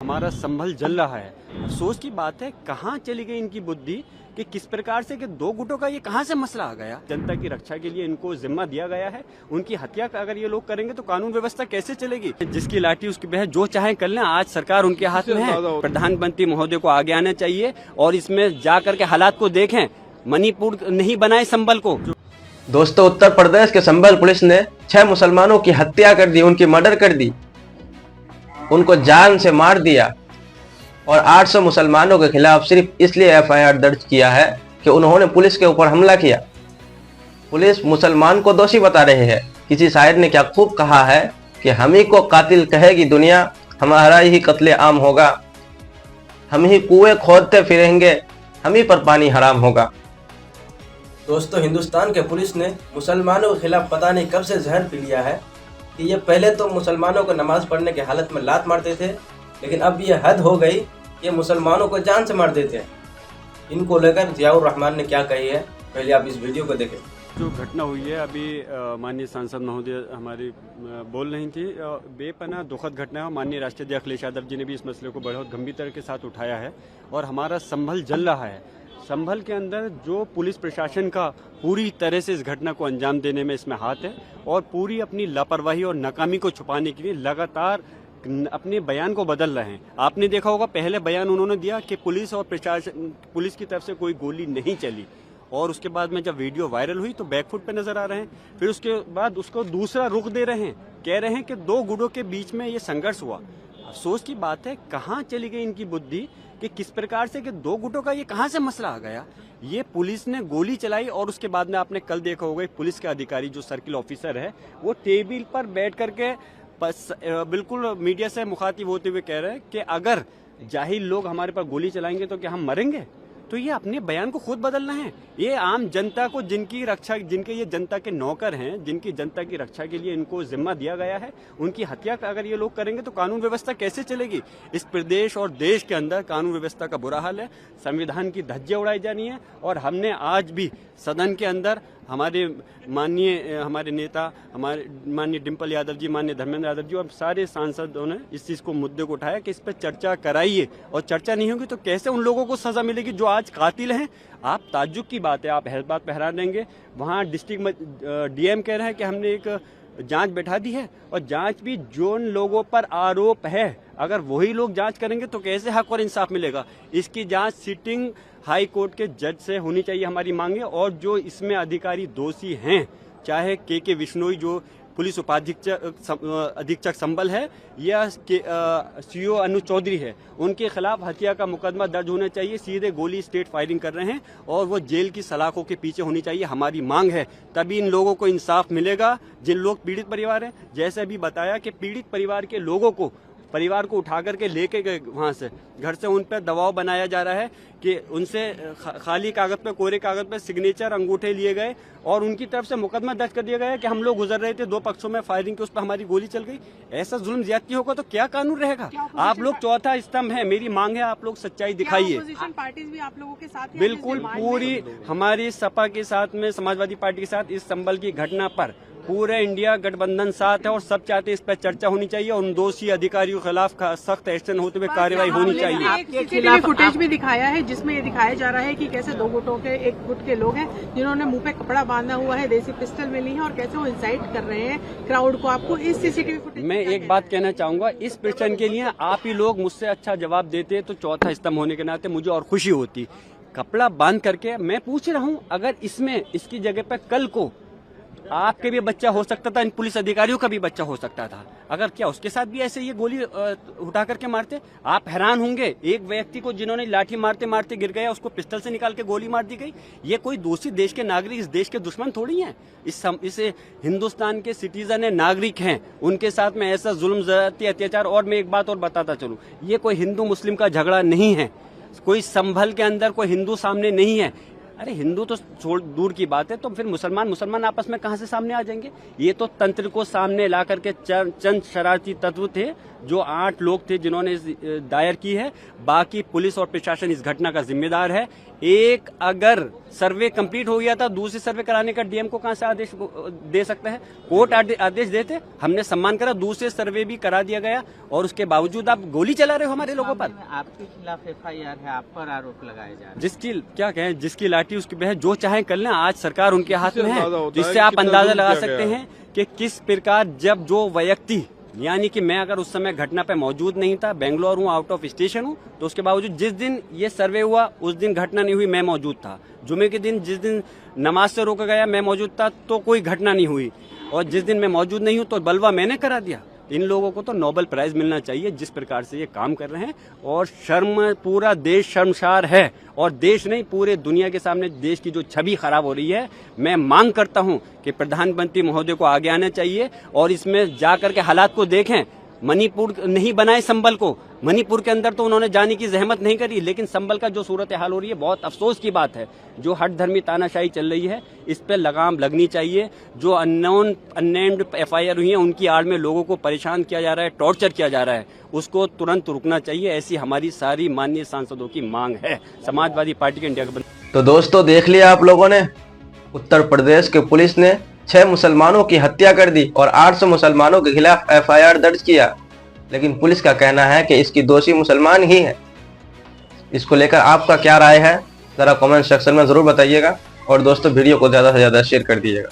हमारा संभल जल रहा है। अफसोस की बात है, कहाँ चली गई इनकी बुद्धि कि किस प्रकार से कि दो गुटों का ये कहाँ से मसला आ गया। जनता की रक्षा के लिए इनको जिम्मा दिया गया है, उनकी हत्या अगर ये लोग करेंगे तो कानून व्यवस्था कैसे चलेगी। जिसकी लाठी उसकी बहस, जो चाहे कर लें, आज सरकार उनके हाथ में है। प्रधानमंत्री महोदय को आगे आना चाहिए और इसमें जा करके हालात को देखें, मणिपुर नहीं बनाए संभल को। दोस्तों, उत्तर प्रदेश के संभल पुलिस ने 6 मुसलमानों की हत्या कर दी, उनकी मर्डर कर दी, उनको जान से मार दिया और 800 मुसलमानों के खिलाफ सिर्फ इसलिए एफआईआर दर्ज किया है कि उन्होंने पुलिस के ऊपर हमला किया। पुलिस मुसलमान को दोषी बता रही है। किसी शायर ने क्या खूब कहा है कि हम ही को कातिल कहेगी दुनिया, हमारा ही कत्ले आम होगा, हम ही कुएं खोदते फिरेंगे, हम ही पर पानी हराम होगा। दोस्तों, हिंदुस्तान के पुलिस ने मुसलमानों के खिलाफ पता नहीं कब से जहर पी लिया है कि ये पहले तो मुसलमानों को नमाज पढ़ने की हालत में लात मारते थे, लेकिन अब ये हद हो गई, ये मुसलमानों को जान से मार देते हैं। इनको लेकर जियाउर रहमान ने क्या कही है, पहले आप इस वीडियो को देखें। जो घटना हुई है अभी माननीय सांसद महोदय हमारी बोल रही थी, बेपनाह दुखद घटना है। माननीय राष्ट्रीय अध्यक्ष अखिलेश यादव जी ने भी इस मसले को बहुत गंभीरता के साथ उठाया है और हमारा संभल जल रहा है। संभल के अंदर जो पुलिस प्रशासन का पूरी तरह से इस घटना को अंजाम देने में इसमें हाथ है और पूरी अपनी लापरवाही और नाकामी को छुपाने के लिए लगातार अपने बयान को बदल रहे हैं। आपने देखा होगा, पहले बयान उन्होंने दिया कि पुलिस और प्रशासन, पुलिस की तरफ से कोई गोली नहीं चली, और उसके बाद में जब वीडियो वायरल हुई तो बैकफुट पे नजर आ रहे हैं। फिर उसके बाद उसको दूसरा रुख दे रहे हैं, कह रहे हैं कि दो गुटों के बीच में ये संघर्ष हुआ। अफसोस की बात है, कहाँ चली गई इनकी बुद्धि कि किस प्रकार से कि दो गुटों का ये कहाँ से मसला आ गया। ये पुलिस ने गोली चलाई और उसके बाद में आपने कल देखा होगा, पुलिस के अधिकारी जो सर्किल ऑफिसर है वो टेबल पर बैठ करके बिल्कुल मीडिया से मुखातिब होते हुए कह रहे हैं कि अगर जाहिल लोग हमारे पर गोली चलाएंगे तो क्या हम मरेंगे। तो ये अपने बयान को खुद बदलना है। ये आम जनता को, जिनकी रक्षा, जिनके ये जनता के नौकर हैं, जिनकी जनता की रक्षा के लिए इनको जिम्मा दिया गया है, उनकी हत्या अगर ये लोग करेंगे तो कानून व्यवस्था कैसे चलेगी। इस प्रदेश और देश के अंदर कानून व्यवस्था का बुरा हाल है, संविधान की धज्जियां उड़ाई जानी है। और हमने आज भी सदन के अंदर हमारे नेता, हमारे माननीय डिम्पल यादव जी, माननीय धर्मेंद्र यादव जी और सारे सांसदों ने इस चीज को, मुद्दे को उठाया कि इस पर चर्चा कराइए, और चर्चा नहीं होगी तो कैसे उन लोगों को सजा मिलेगी जो आज कातिल हैं। आप ताज्जुब की बात है, आप हर बात पर हैरान रहेंगे। वहाँ डिस्ट्रिक्ट डीएम कह रहे हैं कि हमने एक जांच बैठा दी है, और जांच भी जो लोगों पर आरोप है अगर वही लोग जांच करेंगे तो कैसे हक और इंसाफ मिलेगा। इसकी जांच सिटिंग हाई कोर्ट के जज से होनी चाहिए, हमारी मांग है। और जो इसमें अधिकारी दोषी हैं, चाहे के विश्नोई जो पुलिस अधीक्षक संभल है या सीओ अनु चौधरी है, उनके खिलाफ हत्या का मुकदमा दर्ज होना चाहिए। सीधे गोली स्टेट फायरिंग कर रहे हैं और वो जेल की सलाखों के पीछे होनी चाहिए, हमारी मांग है। तभी इन लोगों को इंसाफ मिलेगा। जिन लोग पीड़ित परिवार हैं, जैसे अभी बताया कि पीड़ित परिवार के लोगों को, परिवार को उठा करके लेके गए वहां से, घर से उन पर दबाव बनाया जा रहा है कि उनसे खाली कागज पे, कोरे कागज पे सिग्नेचर, अंगूठे लिए गए और उनकी तरफ से मुकदमा दर्ज कर दिया गया कि हम लोग गुजर रहे थे, दो पक्षों में फायरिंग की, उस पर हमारी गोली चल गई। ऐसा जुल्म ज्यादती होगा तो क्या कानून रहेगा। आप लोग चौथा स्तंभ है, मेरी मांग है, आप लोग सच्चाई दिखाइए। पार्टीज भी आप लोगों के साथ बिल्कुल, पूरी हमारी सपा के साथ में, समाजवादी पार्टी के साथ इस संभल की घटना पर पूरे इंडिया गठबंधन साथ है और सब चाहते इस पर चर्चा होनी चाहिए। उन दोषी अधिकारियों के खिलाफ सख्त एक्शन होते हुए कार्रवाई होनी चाहिए। सीसीटीवी फुटेज भी दिखाया है जिसमें ये दिखाया जा रहा है कि कैसे दो गुटों के, एक गुट के लोग हैं जिन्होंने मुंह पे कपड़ा बांधा हुआ है, देसी पिस्टल मिली है और कैसे वो इंसाइट कर रहे हैं क्राउड को। आपको इस सीसीटीवी फुटेज, मैं एक बात कहना चाहूंगा, इस प्रश्न के लिए आप ही लोग मुझसे अच्छा जवाब देते तो चौथा स्तंभ होने के नाते मुझे और खुशी होती। कपड़ा बांध करके मैं पूछ रहा हूँ, अगर इसमें इसकी जगह पर कल को आपके भी बच्चा हो सकता था, इन पुलिस अधिकारियों का भी बच्चा हो सकता था, अगर क्या उसके साथ भी ऐसे ये गोली उठा करके मारते। आप हैरान होंगे, एक व्यक्ति को जिन्होंने लाठी मारते मारते गिर गया, उसको पिस्टल से निकाल के गोली मार दी गई। ये कोई दूसरी देश के नागरिक इस देश के दुश्मन थोड़ी हैं। इस हिंदुस्तान के सिटीजन है, नागरिक हैं, उनके साथ में ऐसा जुल्म, ज्यादती, अत्याचार। और मैं एक बात और बताता चलूं, ये कोई हिंदू मुस्लिम का झगड़ा नहीं है, कोई संभल के अंदर कोई हिंदू सामने नहीं है। अरे हिंदू तो छोड़ दूर की बात है, तो फिर मुसलमान आपस में कहां से सामने आ जाएंगे? ये तो तंत्र को सामने ला करके चंद शरारती तत्व थे, जो 8 लोग थे जिन्होंने दायर की है। बाकी पुलिस और प्रशासन इस घटना का जिम्मेदार है। एक अगर सर्वे कंप्लीट हो गया था, दूसरी सर्वे कराने का डीएम को कहां से आदेश दे सकते हैं? कोर्ट आदेश देते, हमने सम्मान करा, दूसरे सर्वे भी करा दिया गया, और उसके बावजूद आप गोली चला रहे हो हमारे लोगों पर। आपके खिलाफ FIR है, आप पर आरोप लगाए जा रहे हैं। जिसकी क्या कहें, जिसकी लाठी उसकी बहस, जो चाहे कर लें, आज सरकार उनके हाथ में है। तो इससे आप अंदाजा लगा सकते हैं कि किस प्रकार जब जो व्यक्ति, यानी कि मैं अगर उस समय घटना पे मौजूद नहीं था, बेंगलोर हूँ, आउट ऑफ स्टेशन हूँ, तो उसके बावजूद जिस दिन ये सर्वे हुआ उस दिन घटना नहीं हुई, मैं मौजूद था। जुमे के दिन जिस दिन नमाज से रोका गया मैं मौजूद था, तो कोई घटना नहीं हुई, और जिस दिन मैं मौजूद नहीं हूँ तो बलवा मैंने करा दिया। इन लोगों को तो नोबेल प्राइज मिलना चाहिए जिस प्रकार से ये काम कर रहे हैं, और शर्म, पूरा देश शर्मसार है, और देश नहीं पूरे दुनिया के सामने देश की जो छवि खराब हो रही है। मैं मांग करता हूं कि प्रधानमंत्री महोदय को आगे आना चाहिए और इसमें जाकर के हालात को देखें। मणिपुर नहीं बनाए संबल को, मणिपुर के अंदर तो उन्होंने जाने की जहमत नहीं करी, लेकिन संबल का जो सूरत हाल हो रही है, बहुत अफसोस की बात है। जो हट धर्मी तानाशाही चल रही है, इस पे लगाम लगनी चाहिए। जो अननेम्ड FIR हुई है, उनकी आड़ में लोगों को परेशान किया जा रहा है, टॉर्चर किया जा रहा है, उसको तुरंत रुकना चाहिए। ऐसी हमारी सारी माननीय सांसदों की मांग है, समाजवादी पार्टी के इंडिया के। तो दोस्तों देख लिया आप लोगों ने, उत्तर प्रदेश के पुलिस ने 6 मुसलमानों की हत्या कर दी और 800 मुसलमानों के खिलाफ FIR दर्ज किया, लेकिन पुलिस का कहना है कि इसकी दोषी मुसलमान ही है। इसको लेकर आपका क्या राय है, जरा कमेंट सेक्शन में जरूर बताइएगा, और दोस्तों वीडियो को ज्यादा से ज्यादा शेयर कर दीजिएगा।